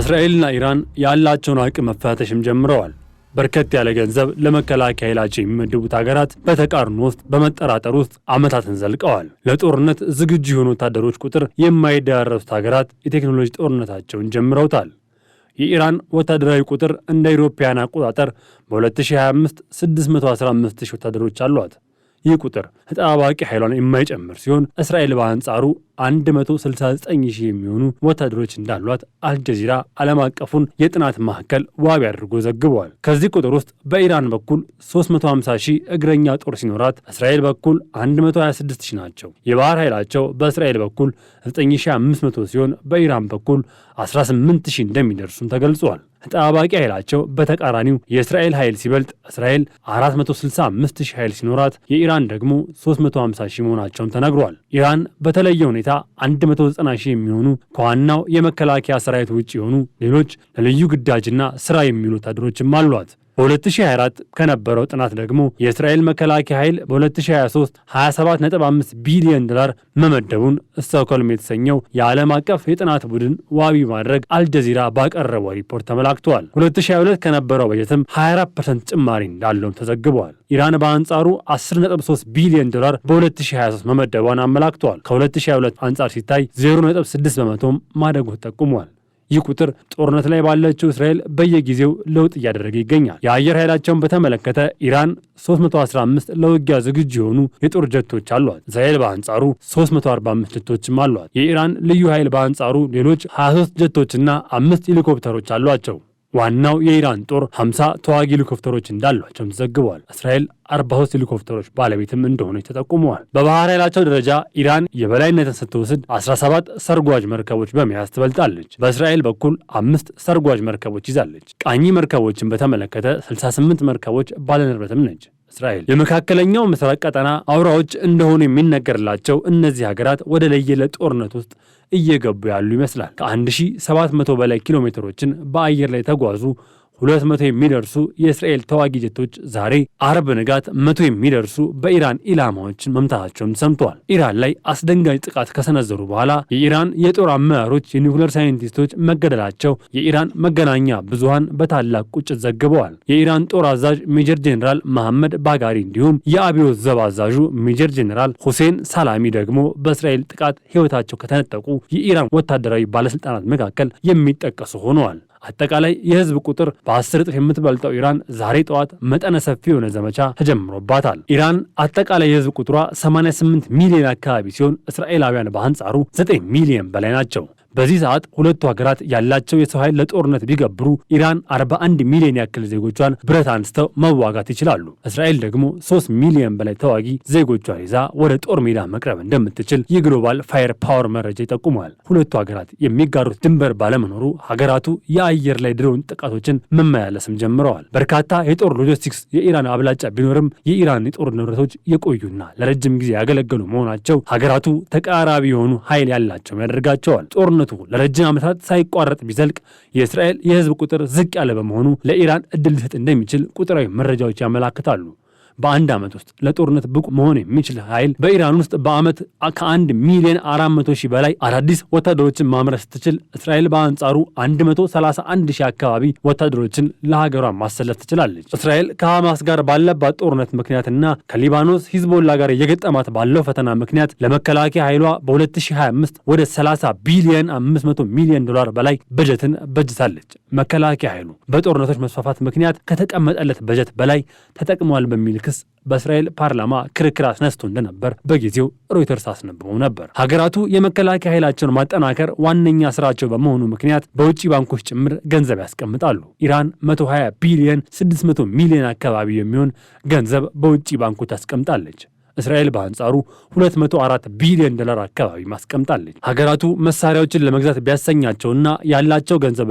እስራኤልና ኢራን ያላቸውን አቅም መፈተሽም ጀምረዋል። በርከት ያለ ገንዘብ ለመከላከያ ኃይላቸው የሚመድቡት ሀገራት በተቃርኖ ውስጥ በመጠራጠር ውስጥ ዓመታትን ዘልቀዋል። ለጦርነት ዝግጁ የሆኑ ወታደሮች ቁጥር የማይደራረሱት ሀገራት የቴክኖሎጂ ጦርነታቸውን ጀምረውታል። የኢራን ወታደራዊ ቁጥር እንደ አውሮፓውያን አቆጣጠር በ2025 615,000 ወታደሮች አሏት። ይህ ቁጥር ተጣባቂ ኃይሏን የማይጨምር ሲሆን እስራኤል በአንጻሩ 169,000 የሚሆኑ ወታደሮች እንዳሏት አልጀዚራ ዓለም አቀፉን የጥናት ማዕከል ዋቢ አድርጎ ዘግቧል። ከዚህ ቁጥር ውስጥ በኢራን በኩል 350,000 እግረኛ ጦር ሲኖራት እስራኤል በኩል 126,000 ናቸው። የባህር ኃይላቸው በእስራኤል በኩል 9,500 ሲሆን በኢራን በኩል 18,000 እንደሚደርሱም ተገልጿል። ተጣባቂ ኃይላቸው በተቃራኒው የእስራኤል ኃይል ሲበልጥ እስራኤል 465,000 ኃይል ሲኖራት የኢራን ደግሞ 350,000 መሆናቸውም ተነግሯል። ኢራን በተለየ ሁኔታ 190,000 የሚሆኑ ከዋናው የመከላከያ ሰራዊት ውጭ የሆኑ ሌሎች ለልዩ ግዳጅና ስራ የሚውሉ ወታደሮችም አሏት። በ2024 ከነበረው ጥናት ደግሞ የእስራኤል መከላከያ ኃይል በ2023 $27.5 ቢሊዮን መመደቡን ስቶክሆልም የተሰኘው የዓለም አቀፍ የጥናት ቡድን ዋቢ ማድረግ አልጀዚራ ባቀረበው ሪፖርት ተመላክቷል። 2022 ከነበረው በጀትም 24% ጭማሪ እንዳለውም ተዘግቧል። ኢራን በአንጻሩ $10.3 ቢሊዮን በ2023 መመደቧን አመላክቷል። ከ2022 አንጻር ሲታይ 0.6 በመቶም ማደጉ ተጠቁሟል። ይህ ቁጥር ጦርነት ላይ ባለችው እስራኤል በየጊዜው ለውጥ እያደረገ ይገኛል። የአየር ኃይላቸውን በተመለከተ ኢራን 315 ለውጊያ ዝግጁ የሆኑ የጦር ጀቶች አሏት። እስራኤል በአንጻሩ 345 ጀቶችም አሏት። የኢራን ልዩ ኃይል በአንጻሩ ሌሎች 23 ጀቶችና 5 ሄሊኮፕተሮች አሏቸው። ዋናው የኢራን ጦር 50 ተዋጊ ሄሊኮፕተሮች እንዳሏቸውም ተዘግቧል። እስራኤል 43 ሄሊኮፕተሮች ባለቤትም እንደሆነች ተጠቁመዋል። በባህር ኃይላቸው ደረጃ ኢራን የበላይነትን ስትወስድ 17 ሰርጓጅ መርከቦች በመያዝ ትበልጣለች። በእስራኤል በኩል 5 ሰርጓጅ መርከቦች ይዛለች። ቃኝ መርከቦችን በተመለከተ 68 መርከቦች ባለንብረትም ነች። እስራኤል የመካከለኛው ምስራቅ ቀጠና አውራዎች እንደሆኑ የሚነገርላቸው እነዚህ ሀገራት ወደ ለየለት ጦርነት ውስጥ እየገቡ ያሉ ይመስላል። ከ1700 በላይ ኪሎ ሜትሮችን በአየር ላይ ተጓዙ 200 የሚደርሱ የእስራኤል ተዋጊ ጀቶች ዛሬ አርብ ንጋት 100 የሚደርሱ በኢራን ኢላማዎችን መምታታቸውን ሰምተዋል። ኢራን ላይ አስደንጋጭ ጥቃት ከሰነዘሩ በኋላ የኢራን የጦር አመራሮች፣ የኒውክሌር ሳይንቲስቶች መገደላቸው የኢራን መገናኛ ብዙሃን በታላቅ ቁጭት ዘግበዋል። የኢራን ጦር አዛዥ ሜጀር ጄኔራል መሐመድ ባጋሪ እንዲሁም የአብዮት ዘብ አዛዡ ሜጀር ጄኔራል ሁሴን ሳላሚ ደግሞ በእስራኤል ጥቃት ሕይወታቸው ከተነጠቁ የኢራን ወታደራዊ ባለስልጣናት መካከል የሚጠቀሱ ሆነዋል። አጠቃላይ የህዝብ ቁጥር በ10 እጥፍ የምትበልጠው ኢራን ዛሬ ጠዋት መጠነ ሰፊ የሆነ ዘመቻ ተጀምሮባታል። ኢራን አጠቃላይ የህዝብ ቁጥሯ 88 ሚሊዮን አካባቢ ሲሆን እስራኤላውያን በአንጻሩ 9 ሚሊዮን በላይ ናቸው። በዚህ ሰዓት ሁለቱ ሀገራት ያላቸው የሰው ኃይል ለጦርነት ቢገብሩ ኢራን 41 ሚሊዮን ያክል ዜጎቿን ብረት አንስተው መዋጋት ይችላሉ። እስራኤል ደግሞ 3 ሚሊዮን በላይ ተዋጊ ዜጎቿን ይዛ ወደ ጦር ሜዳ መቅረብ እንደምትችል የግሎባል ፋየር ፓወር መረጃ ይጠቁማል። ሁለቱ ሀገራት የሚጋሩት ድንበር ባለመኖሩ ሀገራቱ የአየር ላይ ድሮን ጥቃቶችን መመላለስም ጀምረዋል። በርካታ የጦር ሎጂስቲክስ የኢራን አብላጫ ቢኖርም የኢራን የጦር ንብረቶች የቆዩና ለረጅም ጊዜ ያገለገሉ መሆናቸው ሀገራቱ ተቃራቢ የሆኑ ኃይል ያላቸው ያደርጋቸዋል። ጦርነቱ ለረጅም ዓመታት ሳይቋረጥ ቢዘልቅ የእስራኤል የህዝብ ቁጥር ዝቅ ያለ በመሆኑ ለኢራን እድል ሊሰጥ እንደሚችል ቁጥራዊ መረጃዎች ያመላክታሉ። በአንድ ዓመት ውስጥ ለጦርነት ብቁ መሆን የሚችል ኃይል በኢራን ውስጥ በዓመት ከ1,400,000 በላይ አዳዲስ ወታደሮችን ማምረት ስትችል እስራኤል በአንጻሩ 131,000 አካባቢ ወታደሮችን ለሀገሯ ማሰለፍ ትችላለች። እስራኤል ከሐማስ ጋር ባለባት ጦርነት ምክንያትና ከሊባኖስ ሂዝቦላ ጋር የገጠማት ባለው ፈተና ምክንያት ለመከላከያ ኃይሏ በ2025 ወደ 30 ቢሊዮን 500 ሚሊዮን ዶላር በላይ በጀትን በጅታለች። መከላከያ ኃይሉ በጦርነቶች መስፋፋት ምክንያት ከተቀመጠለት በጀት በላይ ተጠቅሟል በሚል ክስ በእስራኤል ፓርላማ ክርክር አስነስቶ እንደነበር በጊዜው ሮይተርስ አስነብቦ ነበር። ሀገራቱ የመከላከያ ኃይላቸውን ማጠናከር ዋነኛ ስራቸው በመሆኑ ምክንያት በውጭ ባንኮች ጭምር ገንዘብ ያስቀምጣሉ። ኢራን 120 ቢሊዮን 600 ሚሊዮን አካባቢ የሚሆን ገንዘብ በውጭ ባንኮች ታስቀምጣለች። እስራኤል በአንጻሩ 204 ቢሊዮን ዶላር አካባቢ ማስቀምጣለች። ሀገራቱ መሳሪያዎችን ለመግዛት ቢያሰኛቸውና ያላቸው ገንዘብ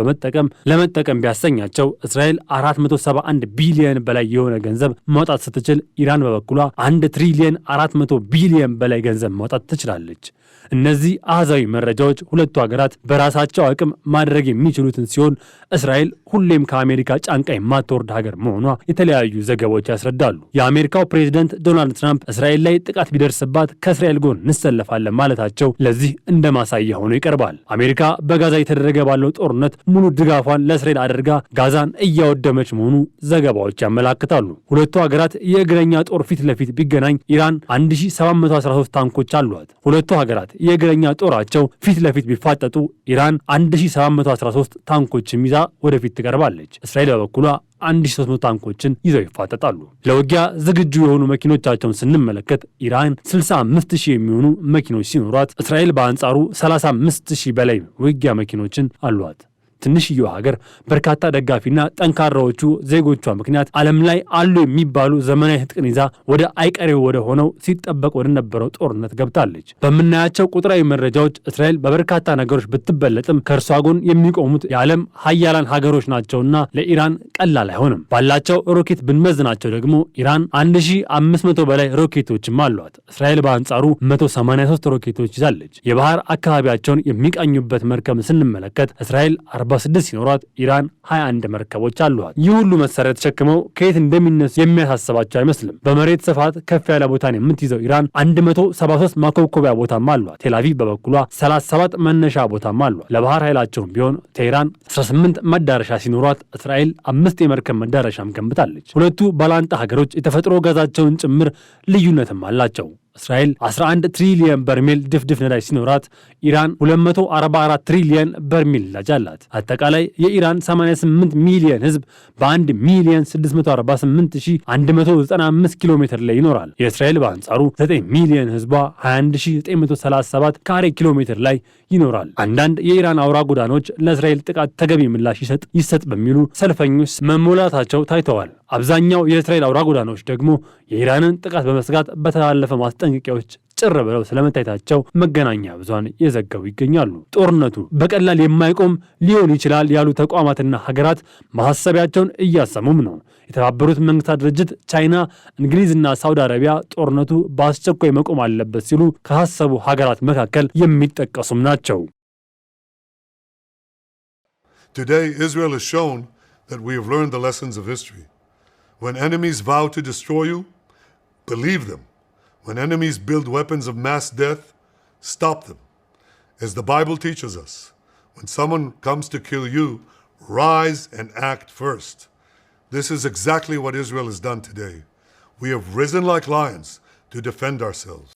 ለመጠቀም ቢያሰኛቸው እስራኤል 471 ቢሊዮን በላይ የሆነ ገንዘብ ማውጣት ስትችል ኢራን በበኩሏ 1 ትሪሊዮን 400 ቢሊዮን በላይ ገንዘብ ማውጣት ትችላለች። እነዚህ አሃዛዊ መረጃዎች ሁለቱ ሀገራት በራሳቸው አቅም ማድረግ የሚችሉትን ሲሆን እስራኤል ሁሌም ከአሜሪካ ጫንቃ የማትወርድ ሀገር መሆኗ የተለያዩ ዘገባዎች ያስረዳሉ። የአሜሪካው ፕሬዝዳንት ዶናልድ ትራምፕ እስራኤል በእስራኤል ላይ ጥቃት ቢደርስባት ከእስራኤል ጎን እንሰለፋለን ማለታቸው ለዚህ እንደ ማሳያ ሆኖ ይቀርባል። አሜሪካ በጋዛ የተደረገ ባለው ጦርነት ሙሉ ድጋፏን ለእስራኤል አድርጋ ጋዛን እያወደመች መሆኑ ዘገባዎች ያመላክታሉ። ሁለቱ ሀገራት የእግረኛ ጦር ፊት ለፊት ቢገናኝ ኢራን 1713 ታንኮች አሏት። ሁለቱ ሀገራት የእግረኛ ጦራቸው ፊት ለፊት ቢፋጠጡ ኢራን 1713 ታንኮችም ይዛ ወደፊት ትቀርባለች። እስራኤል በበኩሏ 1300 ታንኮችን ይዘው ይፋጠጣሉ። ለውጊያ ዝግጁ የሆኑ መኪኖቻቸውን ስንመለከት ኢራን 65000 የሚሆኑ መኪኖች ሲኖሯት፣ እስራኤል በአንጻሩ 35000 በላይ ውጊያ መኪኖችን አሏት። ትንሽየው ሀገር በርካታ ደጋፊና ጠንካራዎቹ ዜጎቿ ምክንያት ዓለም ላይ አሉ የሚባሉ ዘመናዊ ትጥቅን ይዛ ወደ አይቀሬው ወደ ሆነው ሲጠበቅ ወደ ነበረው ጦርነት ገብታለች። በምናያቸው ቁጥራዊ መረጃዎች እስራኤል በበርካታ ነገሮች ብትበለጥም ከእርሷ ጎን የሚቆሙት የዓለም ሀያላን ሀገሮች ናቸውና ለኢራን ቀላል አይሆንም። ባላቸው ሮኬት ብንመዝናቸው ደግሞ ኢራን 1500 በላይ ሮኬቶችም አሏት። እስራኤል በአንጻሩ 183 ሮኬቶች ይዛለች። የባህር አካባቢያቸውን የሚቃኙበት መርከብ ስንመለከት እስራኤል 46 ሲኖሯት ኢራን 21 መርከቦች አሏት። ይህ ሁሉ መሳሪያ ተሸክመው ከየት እንደሚነሱ የሚያሳስባቸው አይመስልም። በመሬት ስፋት ከፍ ያለ ቦታን የምትይዘው ኢራን 173 ማኮብኮቢያ ቦታም አሏት። ቴልአቪቭ በበኩሏ 37 መነሻ ቦታም አሏት። ለባህር ኃይላቸውም ቢሆን ቴህራን 18 መዳረሻ ሲኖሯት እስራኤል 5 የመርከብ መዳረሻም ገንብታለች። ሁለቱ ባላንጣ ሀገሮች የተፈጥሮ ጋዛቸውን ጭምር ልዩነትም አላቸው። እስራኤል 11 ትሪሊየን በርሜል ድፍድፍ ነዳጅ ሲኖራት ኢራን 244 ትሪሊየን በርሜል ነዳጅ አላት። አጠቃላይ የኢራን 88 ሚሊዮን ህዝብ በ1,648,195 ኪሎ ሜትር ላይ ይኖራል። የእስራኤል በአንጻሩ 9 ሚሊዮን ህዝቧ 21937 ካሬ ኪሎ ሜትር ላይ ይኖራል። አንዳንድ የኢራን አውራ ጎዳናዎች ለእስራኤል ጥቃት ተገቢ ምላሽ ይሰጥ በሚሉ ሰልፈኞች መሞላታቸው ታይተዋል። አብዛኛው የእስራኤል አውራ ጎዳናዎች ደግሞ የኢራንን ጥቃት በመስጋት በተላለፈ ማስጠንቀቂያዎች ጭር ብለው ስለመታየታቸው መገናኛ ብዙሃን የዘገቡ ይገኛሉ። ጦርነቱ በቀላል የማይቆም ሊሆን ይችላል ያሉ ተቋማትና ሀገራት ማሳሰቢያቸውን እያሰሙም ነው። የተባበሩት መንግስታት ድርጅት፣ ቻይና፣ እንግሊዝና ሳውዲ አረቢያ ጦርነቱ በአስቸኳይ መቆም አለበት ሲሉ ካሳሰቡ ሀገራት መካከል የሚጠቀሱም ናቸው። Today, Israel has shown that we have learned the lessons of history. When enemies vow to destroy you, believe them. When enemies build weapons of mass death, stop them. As the Bible teaches us, when someone comes to kill you, rise and act first. This is exactly what Israel has done today. We have risen like lions to defend ourselves.